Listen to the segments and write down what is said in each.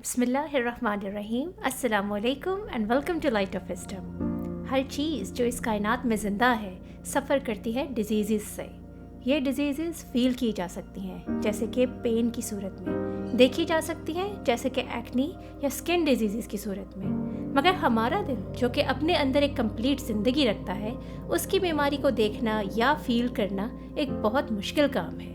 بسم اللہ الرحمن الرحیم، السلام علیکم and welcome to Light of Wisdom. ہر چیز جو اس کائنات میں زندہ ہے سفر کرتی ہے ڈیزیزز سے۔ یہ ڈیزیزز فیل کی جا سکتی ہیں جیسے کہ پین کی صورت میں، دیکھی جا سکتی ہیں جیسے کہ ایکنی یا سکن ڈیزیزز کی صورت میں، مگر ہمارا دل جو کہ اپنے اندر ایک کمپلیٹ زندگی رکھتا ہے، اس کی بیماری کو دیکھنا یا فیل کرنا ایک بہت مشکل کام ہے۔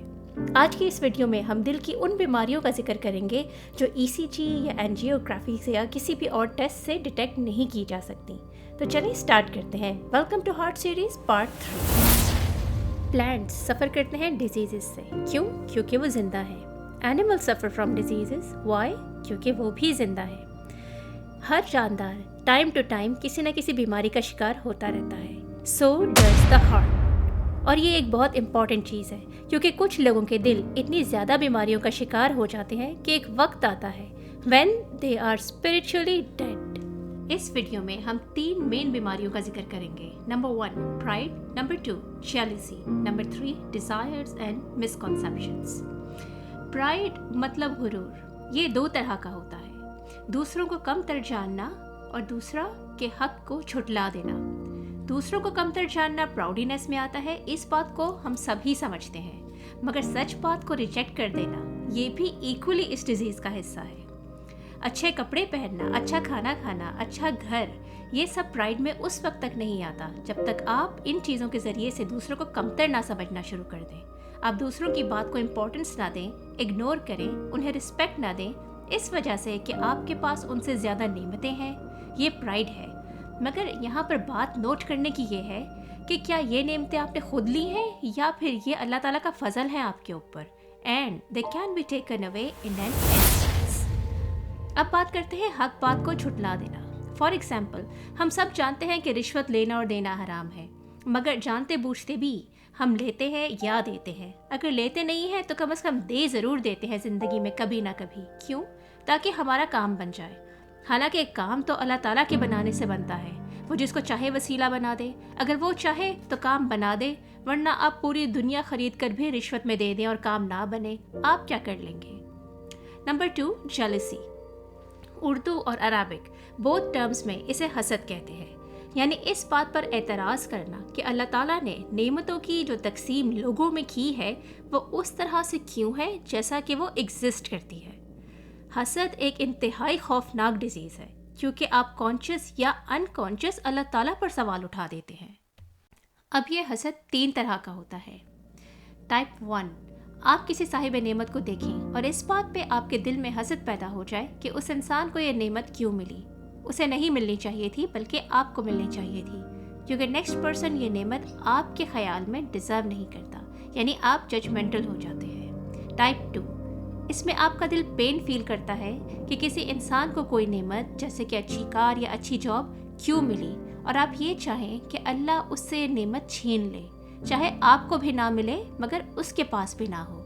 آج کی اس ویڈیو میں ہم دل کی ان بیماریوں کا ذکر کریں گے جو ای سی جی یا اینجیوگرافی سے یا کسی بھی اور ٹیسٹ سے ڈیٹیکٹ نہیں کی جا سکتی۔ تو چلیں اسٹارٹ کرتے ہیں۔ Welcome to heart series part 3۔ Plants سفر کرتے ہیں ڈیزیزز سے، کیوں؟ کیونکہ وہ زندہ ہیں۔ Animal suffer from diseases, Y? کیونکہ وہ بھی زندہ ہے۔ ہر جاندار ٹائم ٹو ٹائم کسی نہ کسی بیماری کا شکار ہوتا رہتا ہے، سو ڈز دا ہارٹ۔ اور یہ ایک بہت امپورٹنٹ چیز ہے کیونکہ کچھ لوگوں کے دل اتنی زیادہ بیماریوں کا شکار ہو جاتے ہیں کہ ایک وقت آتا ہے when they are spiritually dead۔ اس ویڈیو میں ہم 3 مین بیماریوں کا ذکر کریں گے۔ Number 1 pride، number 2 jealousy، number 3 desires and misconceptions۔ pride مطلب غرور، یہ 2 طرح کا ہوتا ہے، دوسروں کو کم تر جاننا اور دوسرا کے حق کو جھٹلا دینا۔ دوسروں کو کمتر جاننا پراؤڈینس میں آتا ہے، اس بات کو ہم سب ہی سمجھتے ہیں، مگر سچ بات کو ریجیکٹ کر دینا یہ بھی ایکولی اس ڈیزیز کا حصہ ہے۔ اچھے کپڑے پہننا، اچھا کھانا کھانا، اچھا گھر، یہ سب پرائڈ میں اس وقت تک نہیں آتا جب تک آپ ان چیزوں کے ذریعے سے دوسروں کو کمتر نہ سمجھنا شروع کر دیں، آپ دوسروں کی بات کو امپورٹنس نہ دیں، اگنور کریں، انہیں رسپیکٹ نہ دیں اس وجہ سے کہ آپ کے پاس ان سے زیادہ نعمتیں ہیں۔ یہ پرائڈ ہے۔ مگر یہاں پر بات نوٹ کرنے کی یہ ہے کہ کیا یہ نعمتیں آپ نے خود لی ہیں یا پھر یہ اللہ تعالیٰ کا فضل ہے آپ کے اوپر، and they can be taken away in an instance. اب بات کرتے ہیں حق بات کو جھٹلا دینا۔ فار ایگزامپل، ہم سب جانتے ہیں کہ رشوت لینا اور دینا حرام ہے، مگر جانتے بوجھتے بھی ہم لیتے ہیں یا دیتے ہیں۔ اگر لیتے نہیں ہیں تو کم از کم دے ضرور دیتے ہیں زندگی میں کبھی نہ کبھی، کیوں؟ تاکہ ہمارا کام بن جائے۔ حالانکہ ایک کام تو اللہ تعالیٰ کے بنانے سے بنتا ہے، وہ جس کو چاہے وسیلہ بنا دے، اگر وہ چاہے تو کام بنا دے، ورنہ آپ پوری دنیا خرید کر بھی رشوت میں دے دیں اور کام نہ بنے، آپ کیا کر لیں گے؟ Number 2 jealousy۔ اردو اور عربک بوتھ ٹرمز میں اسے حسد کہتے ہیں، یعنی اس بات پر اعتراض کرنا کہ اللہ تعالیٰ نے نعمتوں کی جو تقسیم لوگوں میں کی ہے وہ اس طرح سے کیوں ہے جیسا کہ وہ ایگزسٹ کرتی ہے۔ حسد ایک انتہائی خوفناک ڈیزیز ہے کیونکہ آپ کانشیس یا انکانشیس اللہ تعالیٰ پر سوال اٹھا دیتے ہیں۔ اب یہ حسد 3 طرح کا ہوتا ہے۔ ٹائپ 1، آپ کسی صاحب نعمت کو دیکھیں اور اس بات پہ آپ کے دل میں حسد پیدا ہو جائے کہ اس انسان کو یہ نعمت کیوں ملی، اسے نہیں ملنی چاہیے تھی بلکہ آپ کو ملنی چاہیے تھی، کیونکہ نیکسٹ پرسن یہ نعمت آپ کے خیال میں ڈیزرو نہیں کرتا، یعنی آپ ججمنٹل ہو جاتے ہیں۔ ٹائپ 2، اس میں آپ کا دل پین فیل کرتا ہے کہ کسی انسان کو کوئی نعمت جیسے کہ اچھی کار یا اچھی جاب کیوں ملی، اور آپ یہ چاہیں کہ اللہ اس سے یہ نعمت چھین لے، چاہے آپ کو بھی نہ ملے مگر اس کے پاس بھی نہ ہو۔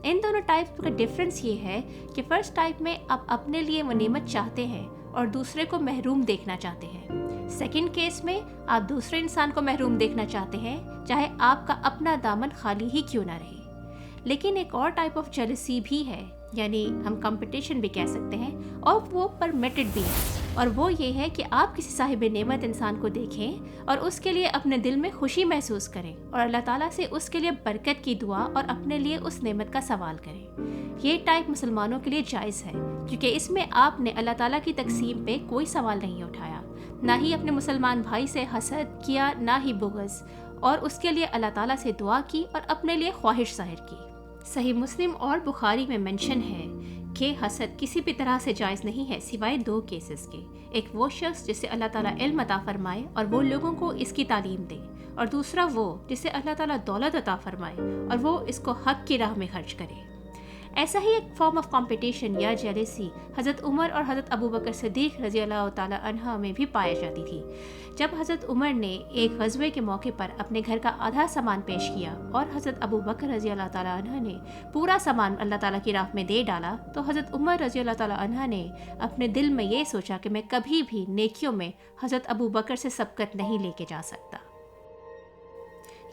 ان دونوں ٹائپ کا ڈفرینس یہ ہے کہ فرسٹ ٹائپ میں آپ اپنے لیے وہ نعمت چاہتے ہیں اور دوسرے کو محروم دیکھنا چاہتے ہیں۔ سیکنڈ کیس میں آپ دوسرے انسان کو محروم دیکھنا چاہتے ہیں، چاہے آپ کا اپنا دامن خالی ہی کیوں نہ رہے۔ لیکن ایک اور ٹائپ آف جیلسی بھی ہے، یعنی ہم کمپٹیشن بھی کہہ سکتے ہیں، اور وہ پرمیٹڈ بھی ہے، اور وہ یہ ہے کہ آپ کسی صاحب نعمت انسان کو دیکھیں اور اس کے لیے اپنے دل میں خوشی محسوس کریں اور اللہ تعالیٰ سے اس کے لیے برکت کی دعا اور اپنے لیے اس نعمت کا سوال کریں۔ یہ ٹائپ مسلمانوں کے لیے جائز ہے کیونکہ اس میں آپ نے اللہ تعالیٰ کی تقسیم پہ کوئی سوال نہیں اٹھایا، نہ ہی اپنے مسلمان بھائی سے حسد کیا، نہ ہی بغض، اور اس کے لیے اللہ تعالیٰ سے دعا کی اور اپنے لیے خواہش ظاہر کی۔ صحیح مسلم اور بخاری میں منشن ہے کہ حسد کسی بھی طرح سے جائز نہیں ہے سوائے 2 کیسز کے۔ ایک وہ شخص جسے اللہ تعالیٰ علم عطا فرمائے اور وہ لوگوں کو اس کی تعلیم دے، اور دوسرا وہ جسے اللہ تعالیٰ دولت عطا فرمائے اور وہ اس کو حق کی راہ میں خرچ کرے۔ ایسا ہی ایک فارم آف کمپٹیشن یا جیلسی حضرت عمر اور حضرت ابو بکر صدیق رضی اللہ تعالیٰ عنہ میں بھی پائی جاتی تھی۔ جب حضرت عمر نے ایک غزوے کے موقع پر اپنے گھر کا آدھا سامان پیش کیا اور حضرت ابو بکر رضی اللہ تعالیٰ عنہ نے پورا سامان اللہ تعالیٰ کی راہ میں دے ڈالا، تو حضرت عمر رضی اللہ تعالیٰ عنہ نے اپنے دل میں یہ سوچا کہ میں کبھی بھی نیکیوں میں حضرت ابو بکر سے سبقت نہیں لے کے جا سکتا۔